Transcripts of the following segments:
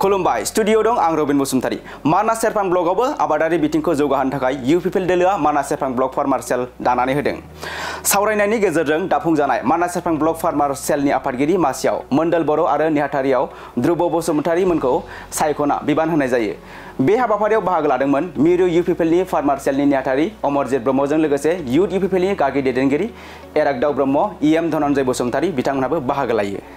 खुलुमबाय स्टुडियो दं आं रबिन बसुमतारी मानास सेरफां ब्लगावबो आबादारि बिथिंखौ जौगाहोनो थाखाय इउपिपिएल दोलोआ मानास सेरफां ब्लक फार्मार सेल दानानै होदों। सावरायनायनि गेजेरजों दाफुंजानाय मानास सेरफां ब्लक फार्मार सेलनि आफादगिरि मासियाव मोनदोल बर' आरो नेहाथारियाव ध्रुब बसुमतारी मोनखौ सायख'ना बिबान होनाय जायो। बे हाबाफारियाव बाहागो लादोंमोन मिरु इउपिपिएलनि फार्मार सेलनि नेहाथारि अमरजित ब्रह्मजों लोगोसे युथ इउपिपिएलनि गागि दैदेनगिरि एरागदाव ब्रह्म इएम धनन्जय बसुमतारी बिथांमोनहाबो बाहागो लायो।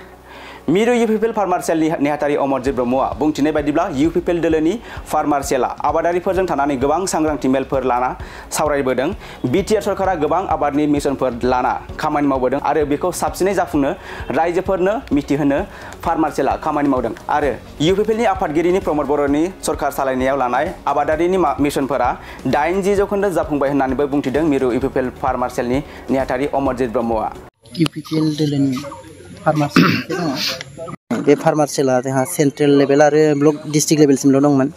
मिरु इउपिपिएल फार्मार सेलनि नेहाथारि अमरजित ब्रह्मआ बुंथिनाय बायदिब्ला इउपिपिएल दोलोनि फार्मार सेलआ आबादारिफोरजों थानानै गोबां सांग्रांथि मेलफोर लाना सावरायबोदों। बिटिआर सरकारा गोबां आबादनि मिशनफोर लाना खामानि मावबोदों आरो बेखौ साबसिनै जाफुंनो रायजोफोरनो मिथिहोनो फार्मार सेलआ खामानि मावदों आरो इउपिपिएलनि आफादगिरिनि प्रमद बर'नि सरकार सालायनायाव लानाय आबादारिनि मिशनफोरा 80% जाफुंबाय होननानैबो बुंथिदों मिरु इउपिपिएल फार्मार सेलनि नेहाथारि अमरजित ब्रह्मआ। इउपिपिएल दोलोनि फार्मार सेल दङ। बे फार्मार सेलआ जोंहा सेन्ट्रेल लेभेल आरो ब्लक डिस्ट्रिक्ट लेभेलसिमल' दंमोन।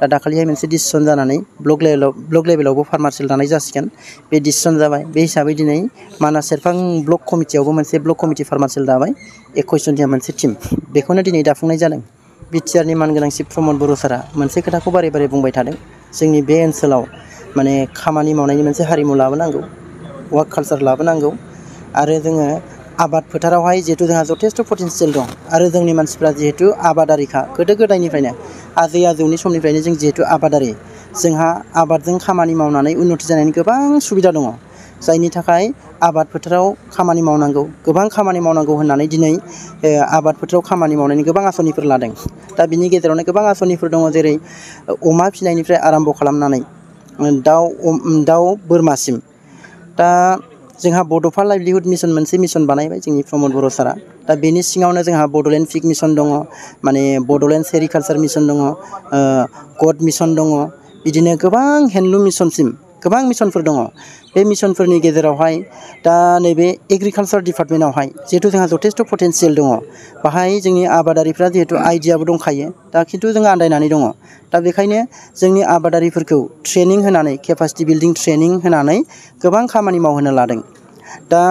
दा दाखालिहाय मोनसे डिसिसन जानानै ब्लक लेभेलावबो फार्मार सेल दानाय जासिगोन। बे डिसिसन जाबाय। बे हिसाबै दिनै मानास सेरफां ब्लक कमिटियावबो मोनसे ब्लक कमिटि फार्मार सेल दाबाय। 21 जनिया मोनसे टीम। बेखौनो दिनै दाफुंनाय जादों। बिटिआरनि मानगोनां चिफ प्रमद बर' सारा मोनसे खोथाखौ बारे बारे बुंबाय थादों। जोंनि बे ओनसोलाव माने खामानि मावनायनि मोनसे हारिमु लाबोनांगौ, वर्क कालचार लाबोनांगौ आरो जोङो आबाद फोथारावहाय जिहेतु जोंहा जथेस्थ' पटेनसियेल दं आरो जोंनि मानसिफ्रा जिहेतु आबादारिखा गोदो गोदायनिफ्रायनो आजै आजौनि समनिफ्रायनो जों जिहेतु आबादारि जोंहा आबादजों खामानि मावनानै उन्नति जानायनि गोबां सुबिदा दङ। जायनि थाखाय आबाद फोथाराव खामानि मावनांगौ, गोबां खामानि मावनांगौ होननानै दिनै आबाद फोथाराव खामानि मावनायनि गोबां आसनिफोर लादों। दा बिनि गेजेरावनो गोबां आसनिफोर दङ जेरै अमा फिसिनायनिफ्राय आराम्भ खालामनानै दाउ बोरमासिम। दा जोंहा बड'फा लाइभलिहुड मिशन मोनसे मिशन बानायबाय जोंनि प्रमद बर' सारा। दा बेनि सिङावनो जोंहा बड'लेण्ड पिक मिशन दङ, माने बड'लेण्ड सेरिकालचार मिशन दङ, गड मिशन दङ, बिदिनो गोबां हेन्दलुम मिशनसिम गोबां मिशनफोर दङ। बे मिशनफोरनि गेजेरावहाय दा नैबे एग्रिकालचार डिपार्टमेन्टआवहाय जिहेतु जोंहा जथेस्थ' पटेनसियेल दङ। बाहाय जोंनि आबादारिफ्रा जिहेतु आइडियाबो दंखायो। दा खिन्थु जोङो आन्दायनानै दङ। दा बेखायनो जोंनि आबादारिफोरखौ ट्रेनिं होनानै केपासिटि बिल्डिं ट्रेनिं होनानै गोबां खामानि मावहोनो लादों। दा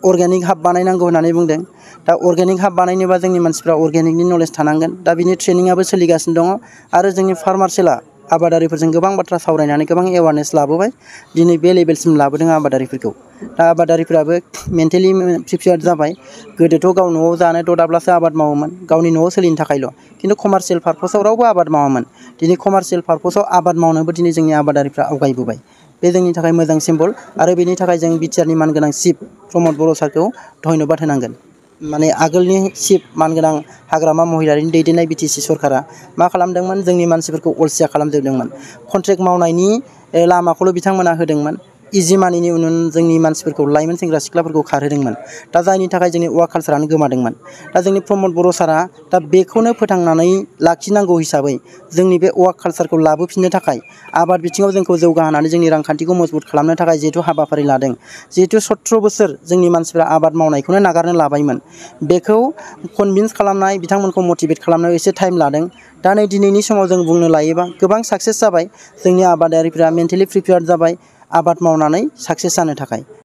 अर्गेनिक हाब बानायनांगौ होननानै बुंदों। दा अर्गेनिक हाब बानायनोबा जोंनि मानसिफ्रा अर्गेनिकनि नलेज थानांगोन। दा बिनि ट्रेनिंआबो सोलिगासिनो दङ आरो जोंनि फार्मार सेलआ आबादारिफोरजों गोबां बाथ्रा सावरायनानै गोबां एवारनेस लाबोबाय। दिनै बे लेभेलसिम लाबोदों आबादारिफोरखौ। दा आबादारिफ्राबो मेन्टेलि प्रिपेयार जाबाय। गोदोथ' गाव न'आव जानो ददाब्लासो आबाद मावोमोन, गावनि न'आव सोलिनो थाखायल'। खिन्थु कमार्शियेल पार्पसाव रावबो आबाद मावामोन। दिनै कमार्शियेल पार्पसाव आबाद मावनोबो दिनै जोंनि आबादारिफ्रा आवगायबोबाय। बे जोंनि थाखाय मोजां सिम्बल आरो बेनि थाखाय जों बिटिआरनि मानगोनां चिफ प्रमद बर' सारखौ धन्यबाद होनांगोन। माने आगोलनि चिफ मानगोनां हाग्रामा महिलारिनि दैदेननाय बिटिसि सरकारा मा खालामदोंमोन जोंनि मानसिफोरखौ अलसिया खालामजोबदोंमोन। कन्ट्रेक्ट मावनायनि लामाखौल' बिथांमोना होदोंमोन। इजि मानिनि उनाव जोंनि मानसिफोरखौ लाइमोन सेंग्रा सिख्लाफोरखौ खारहोदोंमोन। दा जायनि थाखाय जोंनि वर्क कालचारानो गोमादोंमोन। दा जोंनि प्रमद बर' सारा दा बेखौनो फोथांनानै लाखिनांगौ हिसाबै जोंनि बे वर्क कालचारखौ लाबोफिननो थाखाय आबाद बिथिङाव जोंखौ जौगाहोनानै जोंनि रांखान्थिखौ मजबुत खालामनो थाखाय जिहेतु हाबाफारि लादों। जिहेतु 17 बोसोर जोंनि मानसिफ्रा आबाद मावनायखौनो नागारनो लाबायमोन। बेखौ कनभिन्स खालामनाय बिथांमोनखौ मटिभेट खालामनायाव एसे टाइम लादों। दा नै दिनैनि समाव जों बुंनो लायोबा गोबां साक्सेस जाबाय। जोंनि आबादारिफ्रा मेन्टेलि प्रिपेयार जाबाय आबाद मावनानै साक्सेस जानो थाखाय।